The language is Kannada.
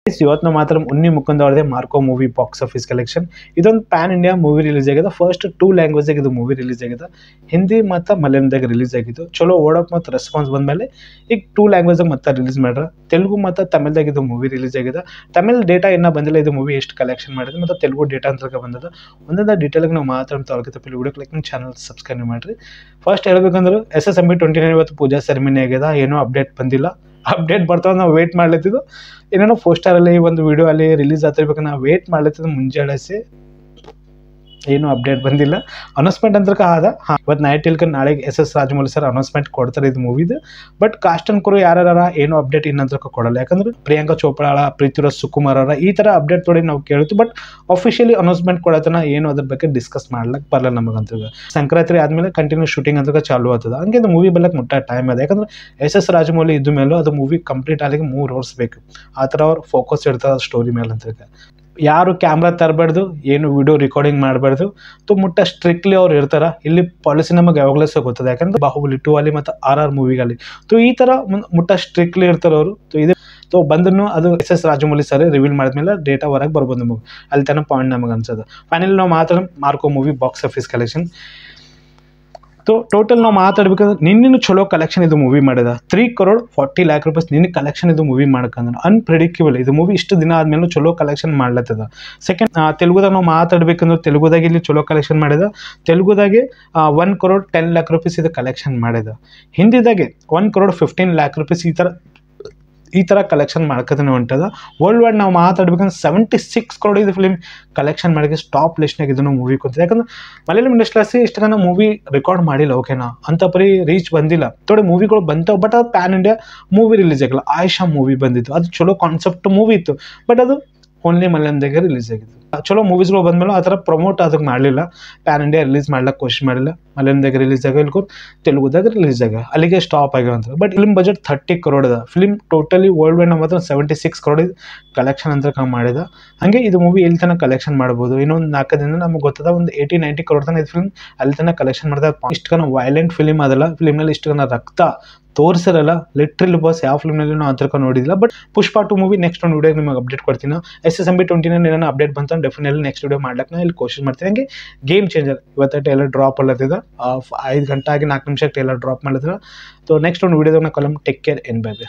ಇವತ್ತು ನಾವು ಮಾತ್ರ ಉನ್ನಿ ಮುಕುಂದ್ ಅವ್ರದೇ Marco movie box office collection. ಇದೊಂದು ಪ್ಯಾನ್ ಇಂಡಿಯಾ ಮೂವಿ ರಿಲೀಸ್ ಆಗಿದೆ. ಫಸ್ಟ್ 2 ಲ್ಯಾಂಗ್ವೇಜ್ ಇದು ಮೂವಿ ರಿಲೀಸ್ ಆಗಿದೆ. ಹಿಂದಿ ಮತ್ತು ಮಲಯಾಳದಾಗ ರಿಲೀಸ್ ಆಗಿದ್ದು. ಚಲೋ ಓಡೋಕೆ ಮತ್ತು ರೆಸ್ಪಾನ್ಸ್ ಬಂದಮೇಲೆ ಈಗ 2 ಲ್ಯಾಂಗ್ವೇಜಾಗ ಮತ್ತೆ ರಿಲೀಸ್ ಮಾಡ್ರ. ತೆಲುಗು ಮತ್ತು ತಮಿಳ್ದಾಗ ಇದು ಮೂವಿ ರಿಲೀಸ್ ಆಗಿದೆ. ತಮಿಳ್ ಡೇಟಾ ಇನ್ನೂ ಬಂದಿಲ್ಲ, ಇದು ಮೂವಿ ಎಷ್ಟು ಕಲೆಕ್ಷನ್ ಮಾಡಿದೆ ಮತ್ತು ತೆಲುಗು ಡೇಟಾ ಅಂತ ಬಂದದ. ಒಂದೊಂದು ಡೀಟೇಲಾಗಿ ನಾವು ಮಾತಾಡ್ತಾ ಅವ್ರಿಗೆ ವಿಡಿಯೋ ಕ್ಲಿಕ್ ನಿಮ್ಮ ಚಾನಲ್ ಸಬ್ಸ್ಕ್ರೈಬ್ ಮಾಡಿರಿ. ಫಸ್ಟ್ ಹೇಳ್ಬೇಕಂದ್ರೆ SSMB 29 ಇವತ್ತು ಪೂಜಾ ಸೆರೆಮನಿ ಆಗಿದೆ. ಏನೂ ಅಪ್ಡೇಟ್ ಬಂದಿಲ್ಲ. ಅಪ್ಡೇಟ್ ಬರ್ತಾವೆ ನಾವು ವೇಟ್ ಮಾಡ್ಲತ್ತಿದ್ದು. ಏನೇನೋ ಪೋಸ್ಟರಲ್ಲಿ ಒಂದು ವಿಡಿಯೋ ಅಲ್ಲಿ ರಿಲೀಸ್ ಆಗ್ತಿರ್ಬೇಕು, ನಾವು ವೇಟ್ ಮಾಡ್ಲತ್ತಿದ್ದು ಮುಂಜಾನೆ. ಏನು ಅಪ್ಡೇಟ್ ಬಂದಿಲ್ಲ. ಅನೌನ್ಸ್ಮೆಂಟ್ ಅಂತ ಆದ ಇವತ್ತು ನೈಟ್ ಇಲ್ಕ ನಾಳೆಗೆ SS ರಾಜಮೌಳಿ ಸರ್ ಅನೌನ್ಸ್ಮೆಂಟ್ ಕೊಡ್ತಾರೆ ಇದು ಮೂವಿದು. ಬಟ್ ಕಾಸ್ಟ್ ಅಂಡ್ ಕ್ರೂ ಯಾರು ಏನು ಅಪ್ಡೇಟ್ ಇನ್ನಂತ ಕೊಡಲ್ಲ. ಯಾಕಂದ್ರೆ ಪ್ರಿಯಾಂಕಾ ಚೋಪ್ರಾ, ಪೃಥ್ವಿರಾಜ್ ಸುಕುಮಾರ್ ಈ ಥರ ಅಪ್ಡೇಟ್ ತೊಡಿ ನಾವು ಕೇಳ್ತೀವಿ. ಬಟ್ ಅಫಿಷಿಯಲಿ ಅನೌನ್ಸ್ಮೆಂಟ್ ಕೊಡತನ ಏನು ಅದ್ರ ಬಗ್ಗೆ ಡಿಸ್ಕಸ್ ಮಾಡ್ಲಿಕ್ಕೆ ಬರಲ್ಲ ನಮಗಂತ. ಸಂಕ್ರಾಂತಿ ಆದಮೇಲೆ ಕಂಟಿನ್ಯೂ ಶೂಟಿಂಗ್ ಅಂತ ಚಾಲು ಆಗ್ತದೆ. ಹಂಗೆ ಇದು ಮೂವಿ ಬರ್ಲಿಕ್ಕೆ ಮುಟ್ಟ ಟೈಮ್ ಅದ. ಯಾಕಂದ್ರೆ SS ರಾಜಮೌಳಿ ಇದ್ದ ಮೇಲೂ ಅದು ಮೂವಿ ಕಂಪ್ಲೀಟ್ ಆಗಲಿಕ್ಕೆ 3 ವರ್ಷ ಬೇಕು. ಆ ಥರ ಅವ್ರು ಫೋಕಸ್ ಇರ್ತದೆ ಸ್ಟೋರಿ ಮೇಲೆ ಅಂತ. ಯಾರು ಕ್ಯಾಮ್ರಾ ತರಬಾರ್ದು, ಏನು ವಿಡಿಯೋ ರೆಕಾರ್ಡಿಂಗ್ ಮಾಡಬಾರ್ದು. ಮುಟ್ಟ ಸ್ಟ್ರಿಕ್ಟ್ಲಿ ಅವ್ರು ಇರ್ತಾರೆ. ಇಲ್ಲಿ ಪಾಲಿಸಿ ನಮಗೆ ಯಾವಾಗಲೂ ಸಹ ಗೊತ್ತದೆ. ಯಾಕಂದ್ರೆ ಬಾಹುಬಲಿ 2 ಅಲ್ಲಿ ಮತ್ತು RR ಮೂವಿಗಲ್ಲಿ ಈ ಥರ ಮುಟ್ಟ ಸ್ಟ್ರಿಕ್ಟ್ಲಿ ಇರ್ತಾರೆ ಅವರು. ಇದು ಬಂದನು ಅದು SS ರಾಜಮೌಳಿ ಸರ್ ರಿವೀಲ್ ಮಾಡಿದ್ಮೇಲೆ ಡೇಟಾ ಹೊರಗೆ ಬರ್ಬೋದು ನಮಗೆ. ಅಲ್ಲಿ ತನಕ ಪಾಯಿಂಟ್ ನಮಗೆ ಅನ್ಸೋದು. ಫೈನಲಿ ನಾವು ಮಾತಾಡೋಣ Marco movie box office collection. Total ನಾವು ಮಾತಾಡ್ಬೇಕಂದ್ರೆ ನಿನ್ನೆ ಚಲೋ ಕಲೆಕ್ಷನ್ ಇದು ಮೂವಿ ಮಾಡಿದ. 3.40 lakh ರೂಪಾಯಿ ನಿನ್ನೆ ಕಲೆಕ್ಷನ್ ಇದು ಮೂವಿ ಮಾಡ್ಕಂದ್ರೆ ಅನ್ಪ್ರೆಡಿಕ್ಟಬಲ್. ಇದು ಮೂವಿ ಇಷ್ಟು ದಿನ ಆದ್ಮೇಲೆ ಚಲೋ ಕಲೆಕ್ಷನ್ ಮಾಡ್ಲತ್ತದ. ಸೆಕೆಂಡ್ ತೆಲುಗುದಾಗ ನಾವು ಮಾತಾಡ್ಬೇಕಂದ್ರೆ ತೆಲುಗುದಾಗ ಇಲ್ಲಿ ಚಲೋ ಕಲೆಕ್ಷನ್ ಮಾಡಿದ. ತೆಲುಗುದಾಗೆ 1.10 lakh ರೂಪಾಯಿ ಇದು ಕಲೆಕ್ಷನ್ ಮಾಡಿದ. ಹಿಂದಿದಾಗೆ 1.15 lakh ರೂಪಾಯಿ ಈ ಥರ ಕಲೆಕ್ಷನ್ ಮಾಡ್ಕೋತಾನೆ ಹೊಂಟದ. ವರ್ಲ್ಡ್ ವೈಡ್ ನಾವು ಮಾತಾಡ್ಬೇಕಂದ್ರೆ 76 crore ಇದು ಫಿಲ್ಮ್ ಕಲೆಕ್ಷನ್ ಮಾಡಿ ಟಾಪ್ ಲಿಸ್ಟ್ನಾಗ ಇದನ್ನು ಮೂವಿ ಕೊಡ್ತದೆ. ಯಾಕಂದ್ರೆ ಮಲಯಾಳಂ ಇಂಡಸ್ಟ್ರಿ ಇಷ್ಟನ ಮೂವಿ ರೆಕಾರ್ಡ್ ಮಾಡಿಲ್ಲ. ಓಕೆನಾ, ಅಂತ ಪರಿ ರೀಚ್ ಬಂದಿಲ್ಲ. ಥೋಡೆ ಮೂವಿಗಳು ಬಂತವೆ, ಬಟ್ ಅದು ಪ್ಯಾನ್ ಇಂಡಿಯಾ ಮೂವಿ ರಿಲೀಸ್ ಆಗಿಲ್ಲ. ಆಯಿಷಾ ಮೂವಿ ಬಂದಿತ್ತು, ಅದು ಚಲೋ ಕಾನ್ಸೆಪ್ಟ್ ಮೂವಿ ಇತ್ತು. ಬಟ್ ಅದು ಓನ್ಲಿ ಮಲಯಾಳಂದಾಗೆ ರಿಲೀಸ್ ಆಗಿತ್ತು. ಚಲೋ ಮೂವೀಸ್ಗಳು ಬಂದಮೇಲೆ ಆ ಥರ ಪ್ರಮೋಟ್ ಅದಕ್ಕೆ ಮಾಡಲಿಲ್ಲ. ಪ್ಯಾನ್ ಇಂಡಿಯಾ ರಿಲೀಸ್ ಮಾಡ್ಲಿಕ್ಕೆ ಕೋಶಿಶ್ ಮಾಡಿಲ್ಲ. ಮಲಯಾಳಂದಾಗ ರಿಲೀಸ್ ಆಗ ಇಲ್ಲಿ ತೆಲುಗುದಾಗ ರಿಲೀಸ್ ಆಗ ಅಲ್ಲಿಗೆ ಸ್ಟಾಪ್ ಆಗ್ಯಾವಂತ. ಬಟ್ ಫಿಲ್ಮ್ ಬಜೆಟ್ 30 crore ಅದ. ಫಿಲ್ಮ್ ಟೋಟಲಿ ವರ್ಲ್ಡ್ ವೈಡ್ ಮಾತ್ರ 76 crore ಕಲೆಕ್ಷನ್ ಅಂತ ಮಾಡಿದ. ಹಾಗೆ ಇದು ಮೂವಿ ಎಲ್ಲಿ ತನಕ ಕಲೆಕ್ಷನ್ ಮಾಡ್ಬೋದು ಇನ್ನೊಂದು 4 ದಿನ ನಮಗೆ ಗೊತ್ತದ. ಒಂದು 80-90 crore ತನಕ ಇದು ಫಿಲ್ಮ್ ಅಲ್ಲಿ ತನಕ ಕಲೆಕ್ಷನ್ ಮಾಡ್ತಾರೆ. ಇಷ್ಟು ವೈಲೆಂಟ್ ಫಿಲ್ಮ್ ಅದಲ್ಲ. ಫಿಲ್ಮ್ನಲ್ಲಿ ಇಷ್ಟು ರಕ್ತ ತೋರಿಸಿರಲ್ಲ. ಲಿಟ್ರಲಿ ಬಾಸ್ ಯಾವ ಫಿಲ್ಮ್ನಲ್ಲಿ ನಾವು ಅಂತರ್ಕ ನೋಡಿದಿಲ್ಲ. ಬಟ್ ಪುಷ್ಪ 2 ಮೂವಿ ನೆಕ್ಸ್ಟ್ ಒಂದು ವಿಡಿಯೋ ನಿಮಗೆ ಅಪ್ಡೇಟ್ ಕೊಡ್ತೀನಿ. SSMB 29 ಏನೋ ಅಪ್ಡೇಟ್ ಬಂತು ಡೆಫಿನೆಟ್ಲಿ ನೆಕ್ಸ್ಟ್ ವಿಡಿಯೋ ಮಾಡ್ಲಿಕ್ಕೆ ನಾನು ಇಲ್ಲಿ ಕೋಶಿಶ್ ಮಾಡ್ತೀನಿ. ಹಂಗೆ ಗೇಮ್ ಚೇಂಜರ್ ಇವತ್ತು ಟೇಲರ್ ಡ್ರಾಪ್ ಅಲ್ಲತ್ತಿದ. 5 ಗಂಟೆ ಆಗಿ 4 ನಿಮಿಷಕ್ಕೆ ಟೇಲರ್ ಡ್ರಾಪ್ ಮಾಡ್ಲತ್ತಿದ. ನೆಕ್ಸ್ಟ್ ಒಂದು ವಿಡಿಯೋದಾಗ ನಾವು ಟೇಕ್ ಕೇರ್. Bye bye.